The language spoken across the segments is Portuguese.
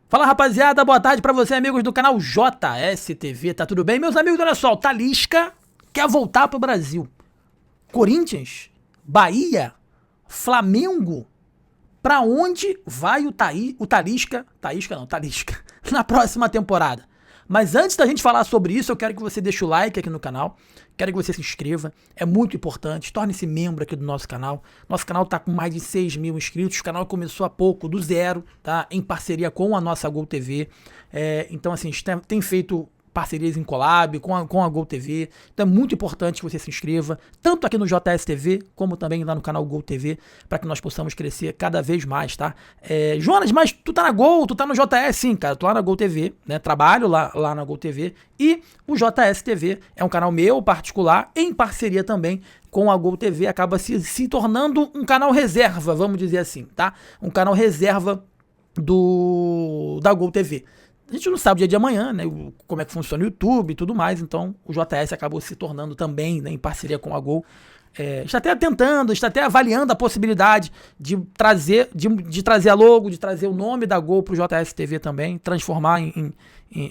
Fala, rapaziada, boa tarde pra você, amigos do canal JSTV, tá tudo bem? Meus amigos, olha só, o Talisca quer voltar pro Brasil. Corinthians, Bahia, Flamengo, pra onde vai o Talisca, na próxima temporada? Mas antes da gente falar sobre isso, eu quero que você deixe o like aqui no canal, quero que você se inscreva, é muito importante, torne-se membro aqui do nosso canal. Nosso canal tá com mais de 6 mil inscritos, o canal começou há pouco, do zero, tá? Em parceria com a nossa Gol TV. Então, assim, a gente tem feito parcerias em collab com a Gol TV, então é muito importante que você se inscreva, tanto aqui no JSTV, como também lá no canal Gol TV, para que nós possamos crescer cada vez mais, tá? Jonas, mas tu tá na Gol, tu tá no JS? Sim, cara, tô lá na Gol TV, né? Trabalho lá na Gol TV, e o JSTV é um canal meu particular, em parceria também com a Gol TV, acaba se tornando um canal reserva, vamos dizer assim, tá? Um canal reserva da Gol TV. A gente não sabe o dia de amanhã, né, como é que funciona o YouTube e tudo mais, então o JS acabou se tornando também, né, em parceria com a Gol. Está até avaliando a possibilidade de trazer a logo, de trazer o nome da Gol para o JSTV também, transformar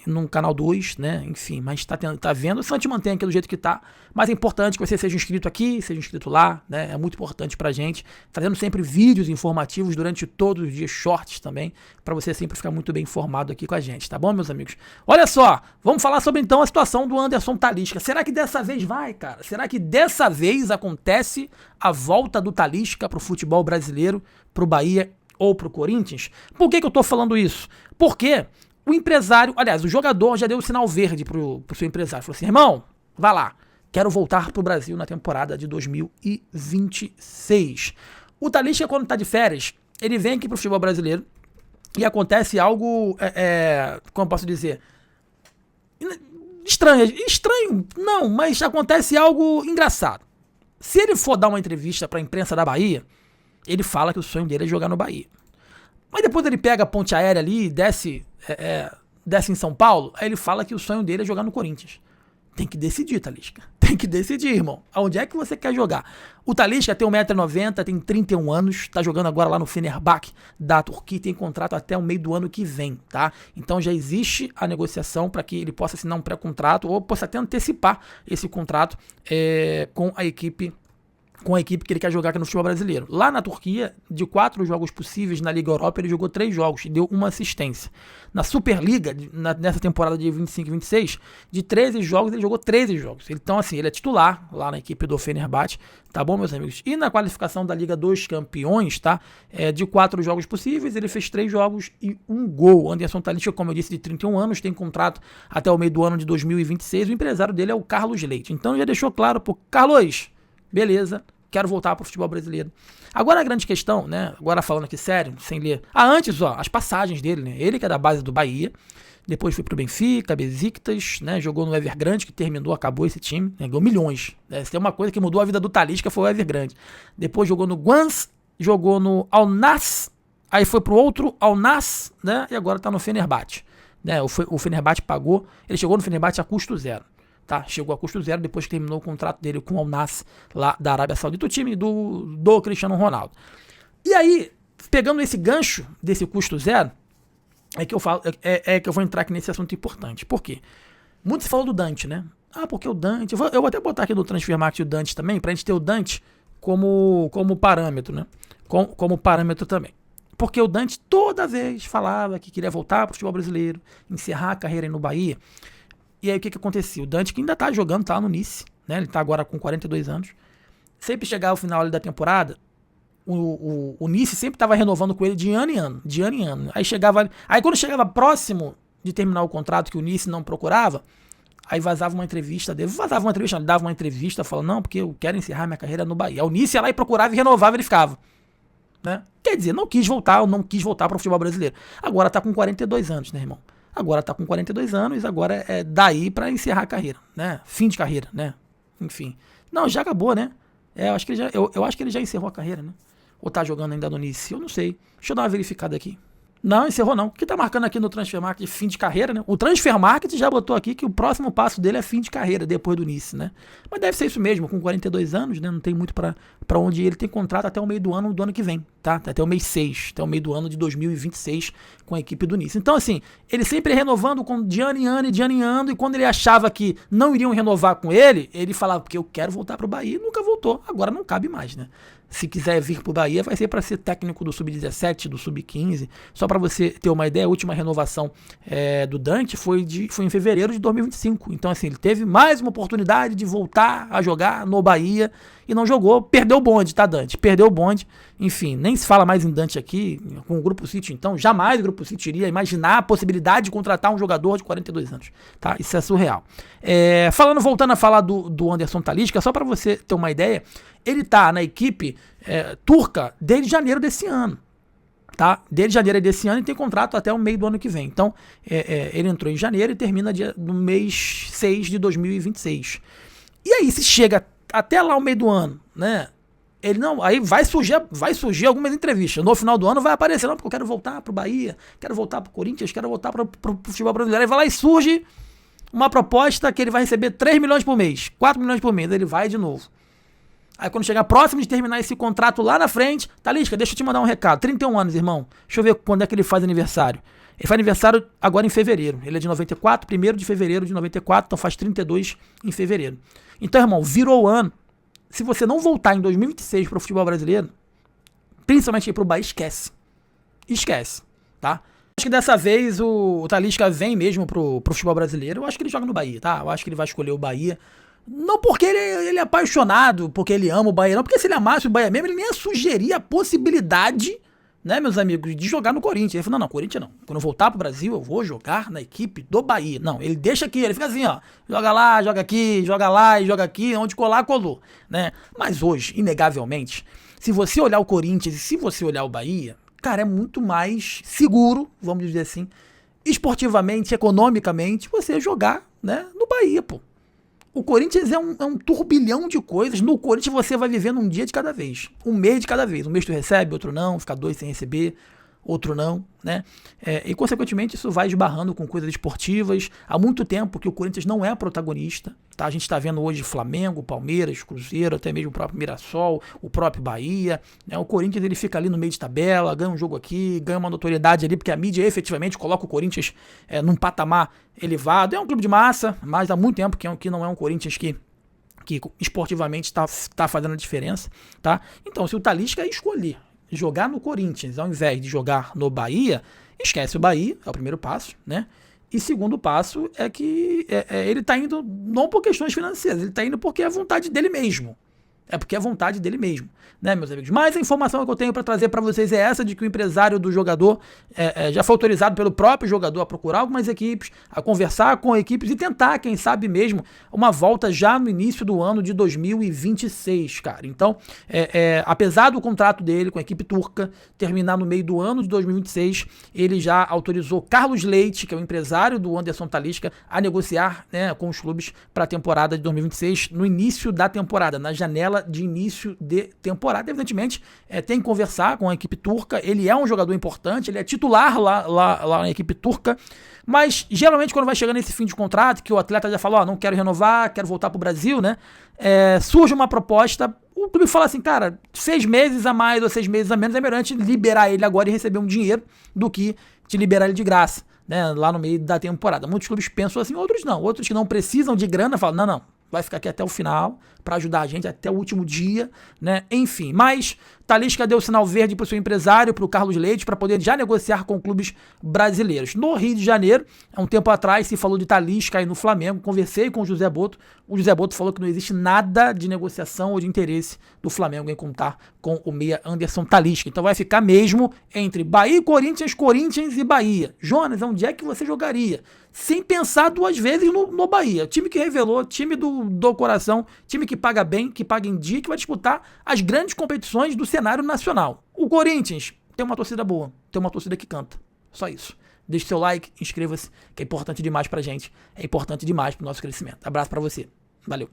num canal 2, né? Enfim, mas tá vendo, só te mantém aqui do jeito que tá. Mas é importante que você seja inscrito aqui, seja inscrito lá, né? É muito importante pra gente, fazendo sempre vídeos informativos durante todos os dias, shorts também, para você sempre ficar muito bem informado aqui com a gente, tá bom, meus amigos? Olha só, vamos falar sobre então a situação do Anderson Talisca. Será que dessa vez vai, cara? Será que dessa vez acontece a volta do Talisca pro futebol brasileiro, pro Bahia ou pro Corinthians? Por que eu tô falando isso? Porque o empresário, aliás, o jogador já deu o sinal verde pro seu empresário. Falou assim, irmão, vai lá, quero voltar pro Brasil na temporada de 2026. O Talisca, quando tá de férias, ele vem aqui pro futebol brasileiro e acontece algo, como eu posso dizer, estranho, não, mas acontece algo engraçado. Se ele for dar uma entrevista pra imprensa da Bahia, ele fala que o sonho dele é jogar no Bahia. Mas depois ele pega a ponte aérea ali e desce em São Paulo, aí ele fala que o sonho dele é jogar no Corinthians. Tem que decidir, Talisca. Tem que decidir, irmão. Aonde é que você quer jogar? O Talisca tem 1,90 m, tem 31 anos, tá jogando agora lá no Fenerbahçe da Turquia, tem contrato até o meio do ano que vem, tá? Então já existe a negociação para que ele possa assinar um pré-contrato ou possa até antecipar esse contrato com a equipe que ele quer jogar aqui no futebol brasileiro. Lá na Turquia, de 4 jogos possíveis na Liga Europa, ele jogou 3 jogos e deu uma assistência. Na Superliga, nessa temporada de 25 e 26, de 13 jogos, ele jogou 13 jogos. Então, assim, ele é titular lá na equipe do Fenerbahçe, tá bom, meus amigos? E na qualificação da Liga dos Campeões, tá? De 4 jogos possíveis, ele fez 3 jogos e 1 gol. Anderson Talisca, como eu disse, de 31 anos, tem contrato até o meio do ano de 2026. O empresário dele é o Carlos Leite. Então, já deixou claro pro Carlos, beleza, quero voltar pro futebol brasileiro. Agora a grande questão, né? Agora falando aqui sério, sem ler. Antes, as passagens dele, né? Ele que é da base do Bahia, depois foi pro Benfica, Besiktas, né? Jogou no Evergrande, que acabou esse time, né? Ganhou milhões. Se tem uma coisa que mudou a vida do Talisca foi o Evergrande. Depois jogou no Guans, jogou no Al Nassr, aí foi pro outro Al Nassr, né? E agora tá no Fenerbahçe. Né? O Fenerbahçe pagou, ele chegou no Fenerbahçe a custo zero. Tá, chegou a custo zero depois que terminou o contrato dele com o Al Nassr lá da Arábia Saudita, o time do Cristiano Ronaldo. E aí, pegando esse gancho desse custo zero, que eu vou entrar aqui nesse assunto importante. Por quê? Muito se falou do Dante, né? Porque o Dante... Eu vou até botar aqui no Transfermarkt o Dante também, pra gente ter o Dante como parâmetro, né? Como parâmetro também. Porque o Dante toda vez falava que queria voltar pro futebol brasileiro, encerrar a carreira aí no Bahia. E aí o que acontecia? O Dante, que ainda tá jogando, tá no Nice, né? Ele tá agora com 42 anos. Sempre chegava ao final ali da temporada, o Nice sempre tava renovando com ele de ano em ano. Aí quando chegava próximo de terminar o contrato, que o Nice não procurava, aí vazava uma entrevista dele. Ele dava uma entrevista falando, não, porque eu quero encerrar minha carreira no Bahia. O Nice ia lá e procurava e renovava, ele ficava. Né? Quer dizer, não quis voltar para o futebol brasileiro. Agora tá com 42 anos, né, irmão? Agora tá com 42 anos, agora é daí pra encerrar a carreira, né? Fim de carreira, né? Enfim. Não, já acabou, né? Eu acho que ele já encerrou a carreira, né? Ou tá jogando ainda no Nice? Eu não sei. Deixa eu dar uma verificada aqui. Não, encerrou não. O que tá marcando aqui no Transfer Market fim de carreira, né? O Transfer Market já botou aqui que o próximo passo dele é fim de carreira, depois do Nice, né? Mas deve ser isso mesmo, com 42 anos, né? Não tem muito pra onde ir. Ele tem contrato até o meio do ano que vem, tá? Até o mês 6, até o meio do ano de 2026 com a equipe do Nice. Então, assim, ele sempre renovando de ano em ano, e quando ele achava que não iriam renovar com ele, ele falava, porque eu quero voltar pro Bahia, e nunca voltou. Agora não cabe mais, né? Se quiser vir pro Bahia, vai ser para ser técnico do Sub-17, do Sub-15. Só para você ter uma ideia, a última renovação do Dante foi em fevereiro de 2025. Então, assim, ele teve mais uma oportunidade de voltar a jogar no Bahia e não jogou. Perdeu o bonde, tá, Dante? Perdeu o bonde. Enfim, nem se fala mais em Dante aqui, com o Grupo City, então. Jamais o Grupo City iria imaginar a possibilidade de contratar um jogador de 42 anos. Tá? Isso é surreal. Voltando a falar do Anderson Talisca, só para você ter uma ideia, ele tá na equipe turca desde janeiro desse ano. Tá? Desde janeiro desse ano e tem contrato até o meio do ano que vem. Então, ele entrou em janeiro e termina no mês 6 de 2026. E aí, se chega até lá o meio do ano, né? Ele não. Aí vai surgir algumas entrevistas. No final do ano vai aparecer, não, porque eu quero voltar pro Bahia, quero voltar pro Corinthians, quero voltar pro futebol brasileiro. Aí vai lá e surge uma proposta que ele vai receber 3 milhões por mês, 4 milhões por mês. Ele vai de novo. Aí quando chegar próximo de terminar esse contrato lá na frente, Talisca, deixa eu te mandar um recado. 31 anos, irmão. Deixa eu ver quando é que ele faz aniversário. Ele faz aniversário agora em fevereiro. Ele é de 94, 1º de fevereiro de 94, então faz 32 em fevereiro. Então, irmão, virou o ano. Se você não voltar em 2026 pro futebol brasileiro, principalmente pro Bahia, esquece. Esquece, tá? Acho que dessa vez o Talisca vem mesmo pro futebol brasileiro. Eu acho que ele joga no Bahia, tá? Eu acho que ele vai escolher o Bahia. Não porque ele é apaixonado, porque ele ama o Bahia, não. Porque se ele amasse o Bahia mesmo, ele nem ia sugerir a possibilidade, né, meus amigos, de jogar no Corinthians. Ele falou, não, Corinthians não. Quando eu voltar pro Brasil, eu vou jogar na equipe do Bahia. Não, ele deixa aqui, ele fica assim, ó. Joga lá, joga aqui, joga lá e joga aqui. Onde colar, colou, né? Mas hoje, inegavelmente, se você olhar o Corinthians e se você olhar o Bahia, cara, é muito mais seguro, vamos dizer assim, esportivamente, economicamente, você jogar, né, no Bahia, pô. O Corinthians é um turbilhão de coisas. No Corinthians você vai vivendo um dia de cada vez. Um mês de cada vez. Um mês tu recebe, outro não. Fica 2 sem receber, outro não, né? E consequentemente isso vai esbarrando com coisas esportivas. Há muito tempo que o Corinthians não é protagonista, tá? A gente está vendo hoje Flamengo, Palmeiras, Cruzeiro, até mesmo o próprio Mirassol, o próprio Bahia, né? O Corinthians ele fica ali no meio de tabela, ganha um jogo aqui, ganha uma notoriedade ali, porque a mídia efetivamente coloca o Corinthians num patamar elevado. É um clube de massa, mas há muito tempo que não é um Corinthians que esportivamente está fazendo a diferença, tá? Então, se o Talisca escolher jogar no Corinthians ao invés de jogar no Bahia, esquece o Bahia, é o primeiro passo, né? E segundo passo é que ele tá indo não por questões financeiras, ele tá indo porque é a vontade dele mesmo. É porque é vontade dele mesmo, né, meus amigos? Mas a informação que eu tenho para trazer para vocês é essa, de que o empresário do jogador já foi autorizado pelo próprio jogador a procurar algumas equipes, a conversar com equipes e tentar, quem sabe mesmo, uma volta já no início do ano de 2026, cara. Então, apesar do contrato dele com a equipe turca terminar no meio do ano de 2026, ele já autorizou Carlos Leite, que é o empresário do Anderson Talisca, a negociar, né, com os clubes para a temporada de 2026, no início da temporada, na janela de início de temporada. Evidentemente, tem que conversar com a equipe turca. Ele é um jogador importante, ele é titular lá na equipe turca, mas geralmente quando vai chegando nesse fim de contrato, que o atleta já falou, não quero renovar, quero voltar pro Brasil, né? Surge uma proposta, o clube fala assim, cara, 6 meses a mais ou 6 meses a menos, é melhor a gente liberar ele agora e receber um dinheiro do que te liberar ele de graça, né? Lá no meio da temporada. Muitos clubes pensam assim, outros não. Outros que não precisam de grana falam, não, vai ficar aqui até o final para ajudar a gente até o último dia, né? Enfim, mas Talisca deu sinal verde para o seu empresário, para o Carlos Leite, para poder já negociar com clubes brasileiros. No Rio de Janeiro, há um tempo atrás, se falou de Talisca aí no Flamengo. Conversei com o José Boto. O José Boto falou que não existe nada de negociação ou de interesse do Flamengo em contar com o meia Anderson Talisca. Então vai ficar mesmo entre Bahia e Corinthians, Corinthians e Bahia. Jonas, onde é que você jogaria? Sem pensar 2 vezes no Bahia. Time que revelou, time do coração, time que paga bem, que paga em dia, que vai disputar as grandes competições do cenário nacional. O Corinthians tem uma torcida boa, tem uma torcida que canta. Só isso. Deixe seu like, inscreva-se, que é importante demais pra gente, é importante demais pro nosso crescimento. Abraço pra você. Valeu.